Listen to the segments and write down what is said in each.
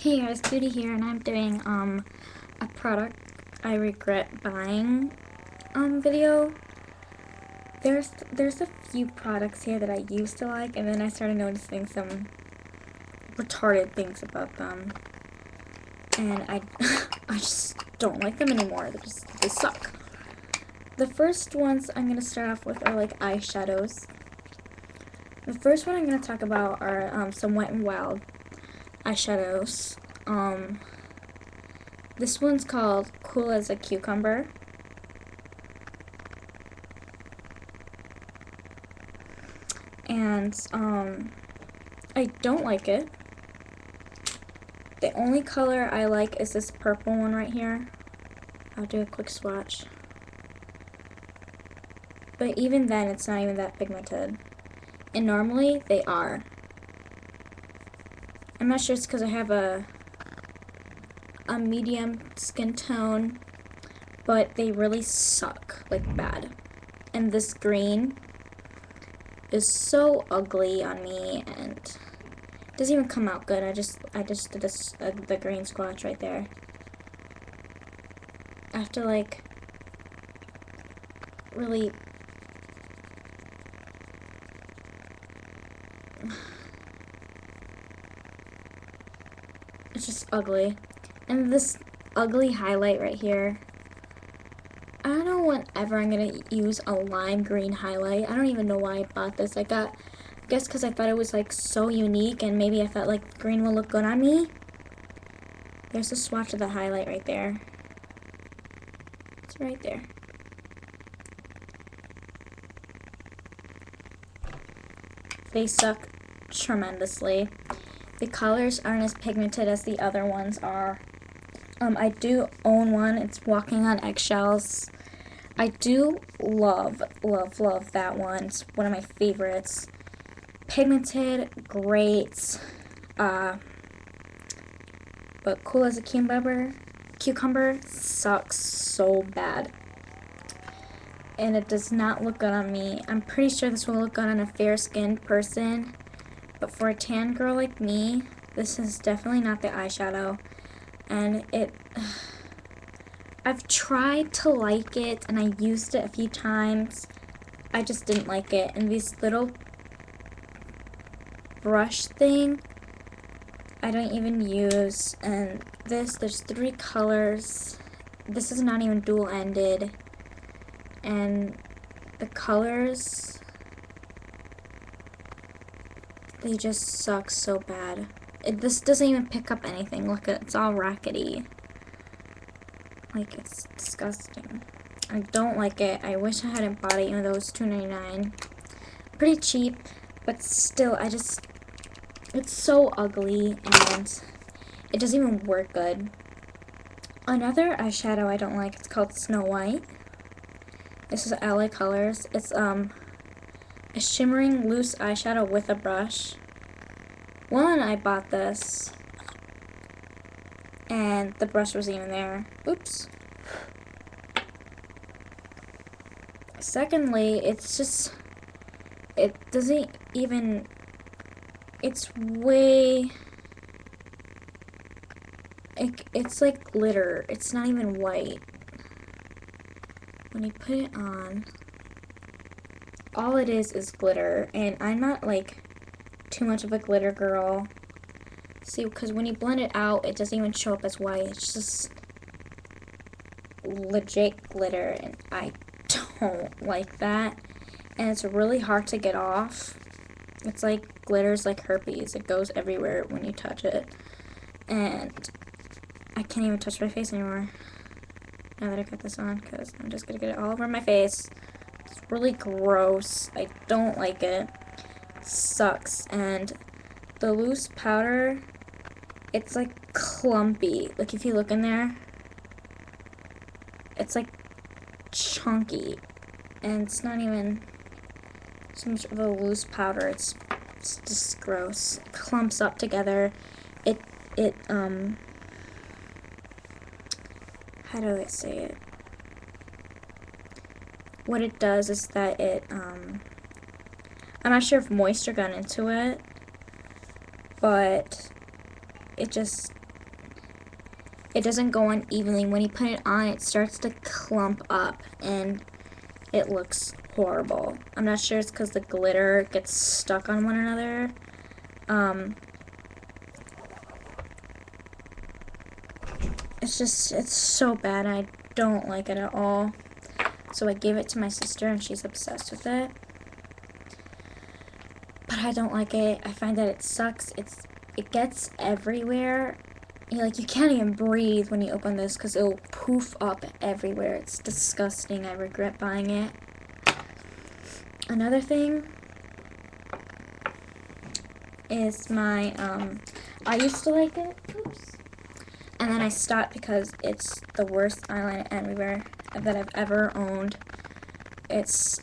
Hey guys, Cutie here, and I'm doing a product I regret buying video. There's a few products here that I used to like, and then I started noticing some retarded things about them, and I I just don't like them anymore. They suck. The first ones I'm gonna start off with are like eyeshadows. The first one I'm gonna talk about are some Wet n Wild eyeshadows. This one's called Cool as a Cucumber. And I don't like it. The only color I like is this purple one right here. I'll do a quick swatch. But even then, it's not even that pigmented. And normally, they are. I'm not sure it's because I have a medium skin tone, but they really suck, like bad. And this green is so ugly on me, and it doesn't even come out good. I just did this, the green swatch right there. I have to like really it's just ugly. And this ugly highlight right here, I don't know whenever I'm gonna use a lime green highlight. I don't even know why I bought this. I guess because I thought it was like so unique, and maybe I thought like green will look good on me. There's a swatch of the highlight right there. It's right there. They suck tremendously. The colors aren't as pigmented as the other ones are. I do own one. It's Walking on Eggshells. I do love, love, love that one. It's one of my favorites. Pigmented, great. But Cool as a Cucumber sucks so bad. And it does not look good on me. I'm pretty sure this will look good on a fair-skinned person. But for a tan girl like me, this is definitely not the eyeshadow. And I've tried to like it, and I used it a few times. I just didn't like it. And this little brush thing, I don't even use. And there's 3 colors. This is not even dual-ended. And the colors, they just suck so bad. This doesn't even pick up anything. Look, it's all rackety. Like, it's disgusting. I don't like it. I wish I hadn't bought it, even though it was $2.99. Pretty cheap, but still, it's so ugly, and it doesn't even work good. Another eyeshadow I don't like, it's called Snow White. This is LA Colors. It's a shimmering loose eyeshadow with a brush. One, I bought this, and the brush wasn't even there. Oops. Secondly, it's just, it doesn't even, it's way, it's like glitter. It's not even white. When you put it on, all it is glitter, and I'm not like too much of a glitter girl. See, because when you blend it out, it doesn't even show up as white. It's just legit glitter, and I don't like that. And it's really hard to get off. It's like glitter's like herpes. It goes everywhere when you touch it. And I can't even touch my face anymore now that I got this on, because I'm just gonna get it all over my face. It's really gross. I don't like it. It sucks. And the loose powder, it's like clumpy. Like if you look in there, it's like chunky, and it's not even so much of a loose powder. It's just gross. It clumps up together. It how do I say it? What it does is that I'm not sure if moisture got into it, but it just it doesn't go on evenly. When you put it on, it starts to clump up, and it looks horrible. I'm not sure it's because the glitter gets stuck on one another. It's so bad. I don't like it at all. So I gave it to my sister, and she's obsessed with it. But I don't like it. I find that it sucks. It gets everywhere. You can't even breathe when you open this because it'll poof up everywhere. It's disgusting. I regret buying it. Another thing is my, I used to like it. Oops. And then I stopped because it's the worst eyeliner anywhere that I've ever owned. It's,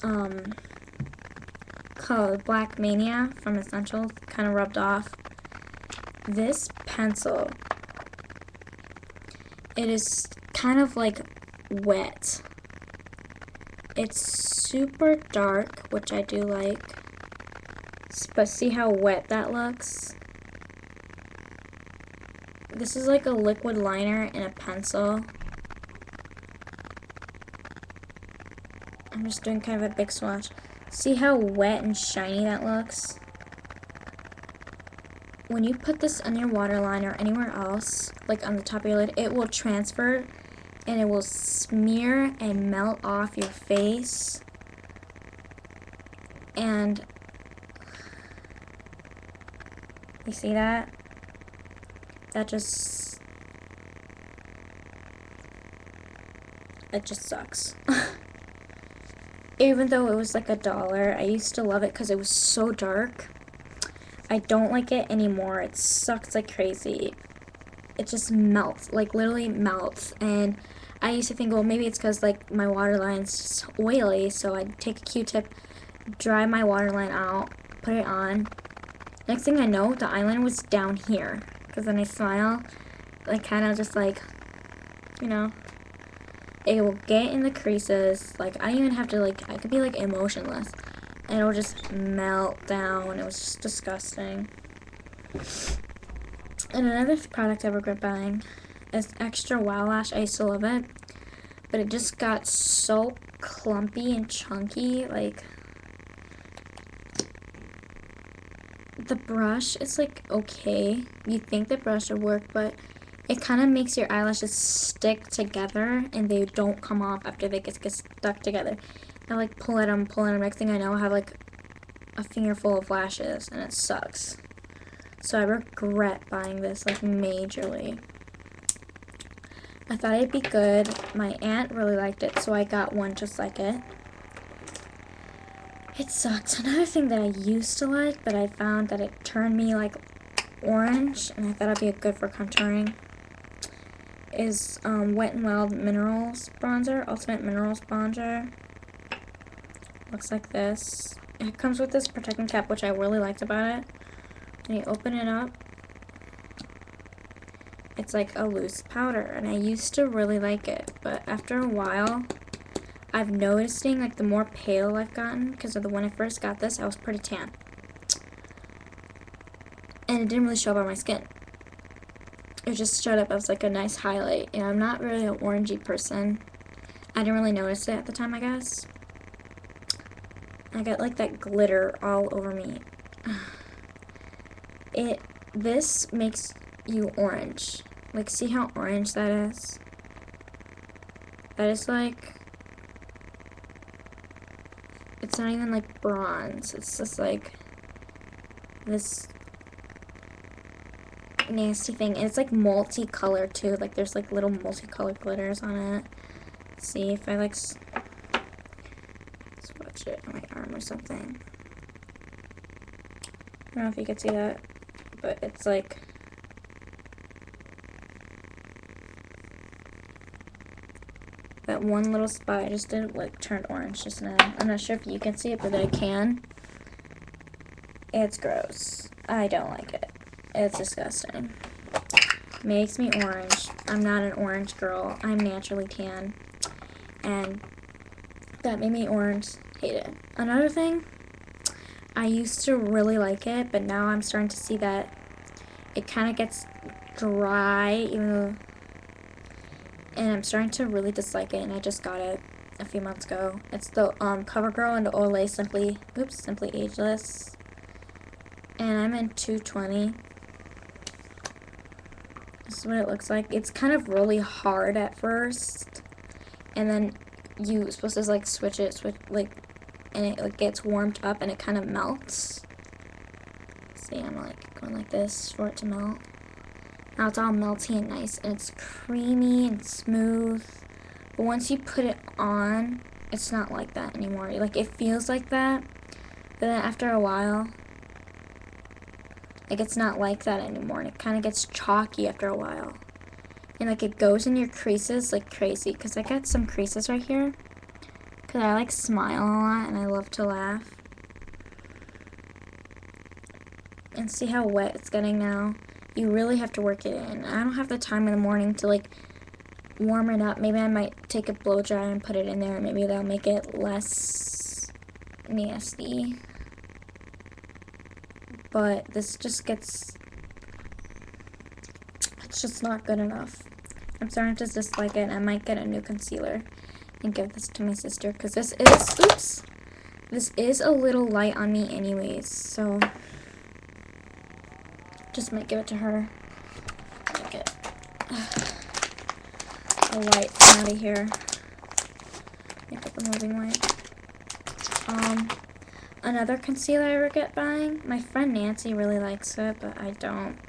called Black Mania from Essentials. Kind of rubbed off. This pencil, it is kind of like wet. It's super dark, which I do like. But see how wet that looks? This is like a liquid liner in a pencil. I'm just doing kind of a big swatch. See how wet and shiny that looks? When you put this on your waterline or anywhere else, like on the top of your lid, it will transfer and it will smear and melt off your face. And you see that? That just, it just sucks. Even though it was like $1, I used to love it because it was so dark. I don't like it anymore. It sucks like crazy. It just melts, like literally melts. And I used to think, well, maybe it's because like my waterline's just oily, so I'd take a Q-tip, dry my waterline out, put it on. Next thing I know, the eyeliner was down here. Because then I smile, like kind of just like, you know, it will get in the creases. Like I don't even have to like, I could be like emotionless. And it'll just melt down. It was just disgusting. And another product I regret buying is Extra Wow Lash. I used to love it. But it just got so clumpy and chunky. Like, the brush is like okay. You think the brush would work, but it kind of makes your eyelashes stick together. And they don't come off after they get stuck together. I like pull at them. Next thing I know, I have like a finger full of lashes, and it sucks. So I regret buying this like majorly. I thought it'd be good. My aunt really liked it, so I got one just like it. It sucks. Another thing that I used to like, but I found that it turned me like orange, and I thought it'd be good for contouring, is Wet n Wild Minerals Bronzer, Ultimate Minerals Bronzer. Looks like this. It comes with this protecting cap, which I really liked about it. And you open it up. It's like a loose powder, and I used to really like it, but after a while, I've noticing like the more pale I've gotten, because of the when I first got this, I was pretty tan. And it didn't really show up on my skin. It just showed up as like a nice highlight, and I'm not really an orangey person. I didn't really notice it at the time, I guess. I got like that glitter all over me. This makes you orange. Like, see how orange that is? That is like, it's not even like bronze. It's just like this nasty thing. And it's like multicolored too. Like there's like little multicolored glitters on it. Let's see if I like swatch it on my arm or something. I don't know if you can see that, but it's like, that one little spot I just did like turned orange just now. I'm not sure if you can see it, but I can. It's gross. I don't like it. It's disgusting. Makes me orange. I'm not an orange girl. I'm naturally tan. And that made me orange. Hate it. Another thing, I used to really like it, but now I'm starting to see that it kind of gets dry, even though and I'm starting to really dislike it, and I just got it a few months ago. It's the CoverGirl and the Olay Simply Ageless, and I'm in 220. This is what it looks like. It's kind of really hard at first, and then you're supposed to like switch like, and it like gets warmed up and it kind of melts. See, I'm like going like this for it to melt. Now it's all melty and nice, and it's creamy and smooth. But once you put it on, it's not like that anymore. Like, it feels like that, but then after a while, like, it's not like that anymore, and it kind of gets chalky after a while. And like, it goes in your creases like crazy, because I got some creases right here, because I like smile a lot and I love to laugh. And see how wet it's getting now? You really have to work it in. I don't have the time in the morning to like warm it up. Maybe I might take a blow dry and put it in there. Maybe that'll make it less nasty. But this just gets, it's just not good enough. I'm starting to dislike it, and I might get a new concealer and give this to my sister, because this is a little light on me anyways, so just might give it to her. Get a light out of here. Make up the moving light. Another concealer I regret buying. My friend Nancy really likes it, but I don't.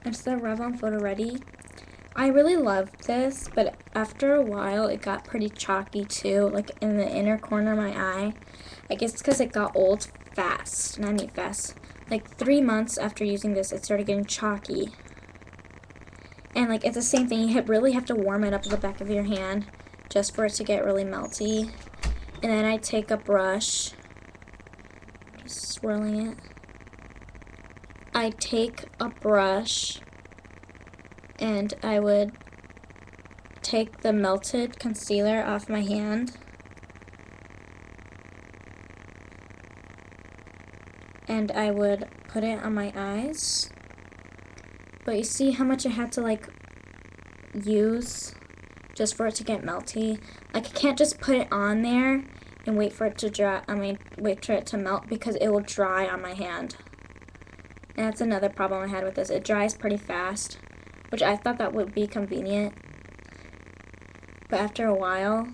It's the Revlon Photo Ready. I really loved this, but after a while it got pretty chalky too, like in the inner corner of my eye. I guess it's because it got old fast, and I mean fast. Like 3 months after using this, it started getting chalky. And like, it's the same thing, you really have to warm it up to the back of your hand just for it to get really melty. And then I take a brush, just swirling it. I take a brush and I would take the melted concealer off my hand and I would put it on my eyes. But you see how much I had to like use just for it to get melty? Like, I can't just put it on there and wait for it to dry, wait for it to melt, because it will dry on my hand. And that's another problem I had with this. It dries pretty fast, which I thought that would be convenient. But after a while,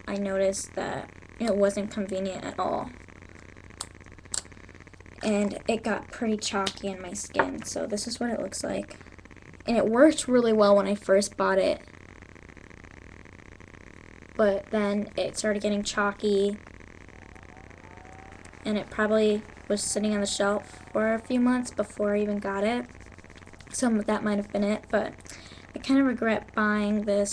I noticed that it wasn't convenient at all. And it got pretty chalky in my skin, so this is what it looks like. And it worked really well when I first bought it. But then it started getting chalky, and it probably was sitting on the shelf for a few months before I even got it. So that might have been it, but I kind of regret buying this